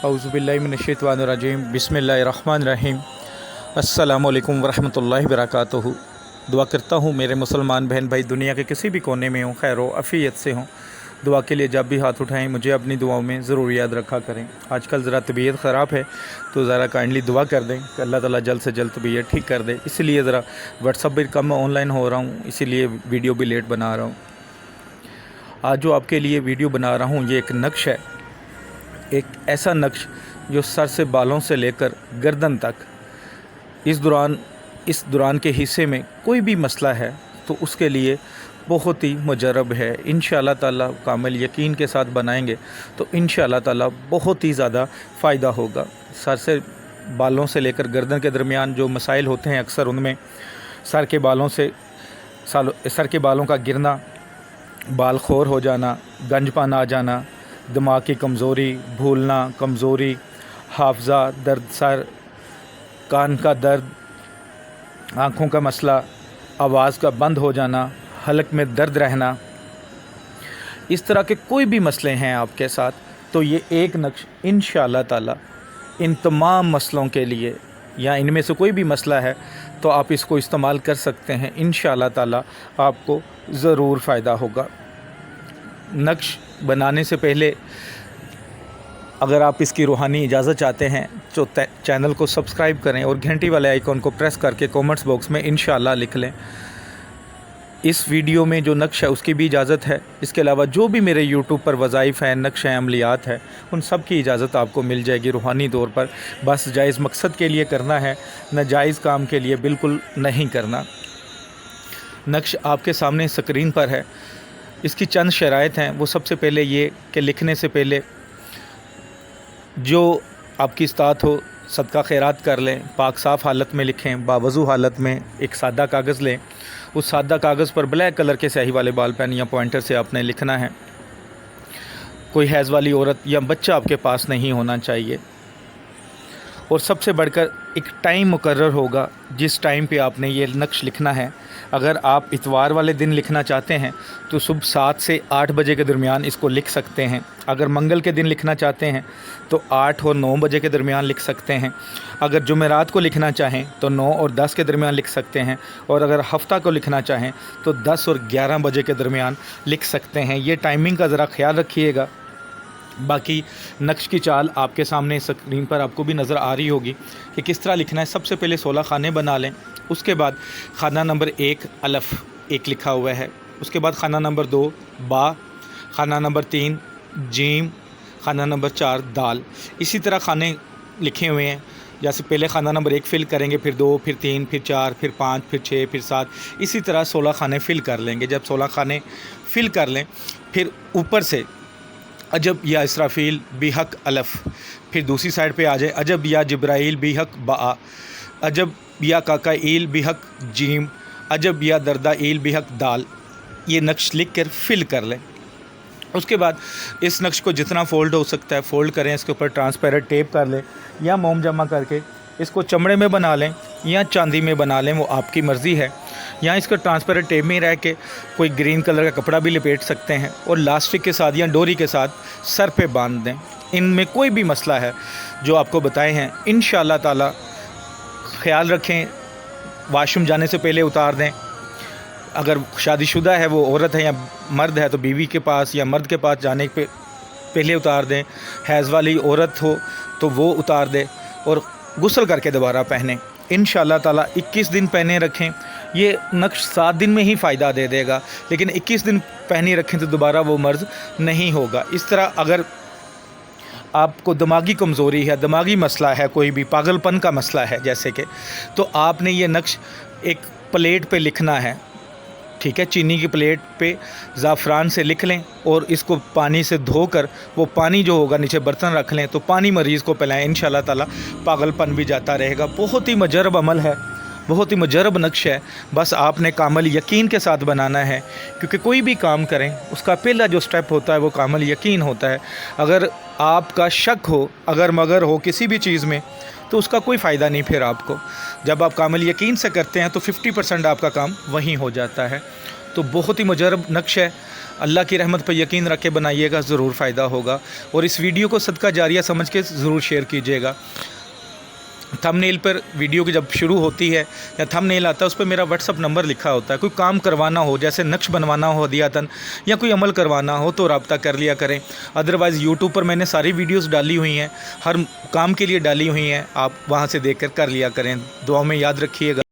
औज़ुबिल्लाहि मिनश्शैतानिर्रजीम बिस्मिल्लाहिर्रहमानिर्रहीम। अस्सलामु अलैकुम वरहमतुल्लाहि वबरकातुहू। दुआ करता हूँ मेरे मुसलमान बहन भाई दुनिया के किसी भी कोने में हों, खैर व अफ़ियत से हों। दुआ के लिए जब भी हाथ उठाएं मुझे अपनी दुआओं में ज़रूर याद रखा करें। आजकल ज़रा तबीयत ख़राब है तो ज़रा काइंडली दुआ कर दें कि अल्लाह ताला जल्द से जल्द तबीयत ठीक कर दे। इसलिए ज़रा व्हाट्सअप भी कम ऑनलाइन हो रहा हूँ, इसीलिए वीडियो भी लेट बना रहा हूँ। आज जो आपके लिए वीडियो बना रहा हूँ ये एक नक्श है, एक ऐसा नक्श जो सर से बालों से लेकर गर्दन तक इस दौरान के हिस्से में कोई भी मसला है तो उसके लिए बहुत ही मुजरब है। इंशाअल्लाह ताला कामिल यकीन के साथ बनाएंगे तो इंशाअल्लाह ताला बहुत ही ज़्यादा फ़ायदा होगा। सर से बालों से लेकर गर्दन के दरमियान जो मसाइल होते हैं अक्सर उनमें सर के बालों का गिरना, बाल खोर हो जाना, गंजपन आ जाना, दिमाग की कमज़ोरी, भूलना, कमज़ोरी, हाफ़ज़ा, दर्द सर, कान का दर्द, आँखों का मसला, आवाज़ का बंद हो जाना, हलक में दर्द रहना, इस तरह के कोई भी मसले हैं आपके साथ तो ये एक नक्श इंशाअल्लाह ताला इन तमाम मसलों के लिए या इनमें से कोई भी मसला है तो आप इसको इस्तेमाल कर सकते हैं। इंशाअल्लाह ताला आपको ज़रूर फ़ायदा होगा। नक्श बनाने से पहले अगर आप इसकी रूहानी इजाज़त चाहते हैं तो चैनल को सब्सक्राइब करें और घंटी वाले आइकॉन को प्रेस करके कमेंट्स बॉक्स में इंशाअल्लाह लिख लें। इस वीडियो में जो नक्श है उसकी भी इजाज़त है। इसके अलावा जो भी मेरे यूट्यूब पर वज़ाइफ़ हैं, नक्श हैं, अमलियात है, उन सब की इजाज़त आपको मिल जाएगी रूहानी तौर पर। बस जायज़ मकसद के लिए करना है, नाजायज़ काम के लिए बिल्कुल नहीं करना। नक्श आपके सामने स्क्रीन पर है। इसकी चंद शराइत हैं। वो सबसे पहले ये कि लिखने से पहले जो आपकी इस्तात हो सदका खैरात कर लें, पाक साफ़ हालत में लिखें, बावज़ू हालत में एक सादा कागज़ लें। उस सादा कागज़ पर ब्लैक कलर के स्याही वाले बाल पेन या पॉइंटर से आपने लिखना है। कोई हैज़ वाली औरत या बच्चा आपके पास नहीं होना चाहिए। और सबसे बढ़कर एक टाइम मुकर्रर होगा जिस टाइम पे आपने ये नक्श लिखना है। अगर आप इतवार वाले दिन लिखना चाहते हैं तो सुबह 7 से 8 बजे के दरमियान इसको लिख सकते हैं। अगर मंगल के दिन लिखना चाहते हैं तो 8 और 9 बजे के दरमियान लिख सकते हैं। अगर जुमेरात को लिखना चाहें तो 9 और 10 के दरमियान लिख सकते हैं। और अगर हफ्ता को लिखना चाहें तो 10 और 11 बजे के दरमियान लिख सकते हैं। ये टाइमिंग का ज़रा ख्याल रखिएगा। बाकी नक्श की चाल आपके सामने स्क्रीन पर आपको भी नज़र आ रही होगी कि किस तरह लिखना है। सबसे पहले 16 खाने बना लें। उसके बाद खाना नंबर 1 अलफ़ 1 लिखा हुआ है। उसके बाद खाना नंबर 2 बा, खाना नंबर 3 जीम, खाना नंबर 4 दाल। इसी तरह खाने लिखे हुए हैं। जैसे पहले खाना नंबर 1 फ़िल करेंगे, फिर 2, फिर 3, फिर 4, फिर 5, फिर 6, फिर 7, इसी तरह 16 खाने फ़िल कर लेंगे। जब 16 खाने फ़िल कर लें फिर ऊपर से अजब या इसराफील बिहक अलफ़, फिर दूसरी साइड पे आ जाए अजब या जिब्राइल बिहक बा, अजब या काकाईल बिहक जीम, अजब या दर्दाईल बिहक दाल। ये नक्श लिख कर फ़िल कर लें। उसके बाद इस नक्श को जितना फ़ोल्ड हो सकता है फ़ोल्ड करें। इसके ऊपर ट्रांसपेरेंट टेप कर लें या मोम जमा करके इसको चमड़े में बना लें या चांदी में बना लें, वो आपकी मर्ज़ी है। या इसको ट्रांसपेरेंट टेप में रह के कोई ग्रीन कलर का कपड़ा भी लपेट सकते हैं और लास्टिक के साथ या डोरी के साथ सर पे बांध दें। इनमें कोई भी मसला है जो आपको बताए हैं इंशाअल्लाह ताला ख्याल रखें। वाशरूम जाने से पहले उतार दें। अगर शादीशुदा है वो औरत है या मर्द है तो बीवी के पास या मर्द के पास जाने पे पहले उतार दें। हैज़ वाली औरत हो तो वो उतार दे और गुस्ल करके दोबारा पहने। इंशाअल्लाह ताला 21 दिन पहने रखें। ये नक्श 7 दिन में ही फ़ायदा दे देगा, लेकिन 21 दिन पहने रखें तो दोबारा वो मर्ज़ नहीं होगा। इस तरह अगर आपको दिमागी कमज़ोरी है, दिमागी मसला है, कोई भी पागलपन का मसला है जैसे कि, तो आपने ये नक्श एक प्लेट पे लिखना है। ठीक है, चीनी की प्लेट पे ज़ाफ़रान से लिख लें और इसको पानी से धोकर वो पानी जो होगा नीचे बर्तन रख लें तो पानी मरीज़ को पिलाएं। इंशाअल्लाह ताला पागलपन भी जाता रहेगा। बहुत ही मुजरब अमल है, बहुत ही मुजरब नक्श है। बस आपने कामिल यकीन के साथ बनाना है, क्योंकि कोई भी काम करें उसका पहला जो स्टेप होता है वो कामिल यकीन होता है। अगर आपका शक हो, अगर मगर हो किसी भी चीज़ में तो उसका कोई फ़ायदा नहीं। फिर आपको जब आप कामिल यकीन से करते हैं तो 50% आपका काम वहीं हो जाता है। تو بہت ہی مجرب نقش ہے، اللہ کی رحمت پہ یقین رکھ کے بنائیے گا، ضرور فائدہ ہوگا، اور اس ویڈیو کو صدقہ جاریہ سمجھ کے ضرور شیئر کیجیے گا۔ تھم نیل پر ویڈیو کی جب شروع ہوتی ہے یا تھم نیل آتا ہے اس پہ میرا واٹس اپ نمبر لکھا ہوتا ہے، کوئی کام کروانا ہو جیسے نقش بنوانا ہو ہدیاتاً یا کوئی عمل کروانا ہو تو رابطہ کر لیا کریں۔ ادروائز یوٹیوب پر میں نے ساری ویڈیوز ڈالی ہوئی ہیں، ہر کام کے لیے ڈالی ہوئی ہیں، آپ وہاں سے دیکھ کر لیا کریں۔ دعاؤں میں یاد رکھیے گا۔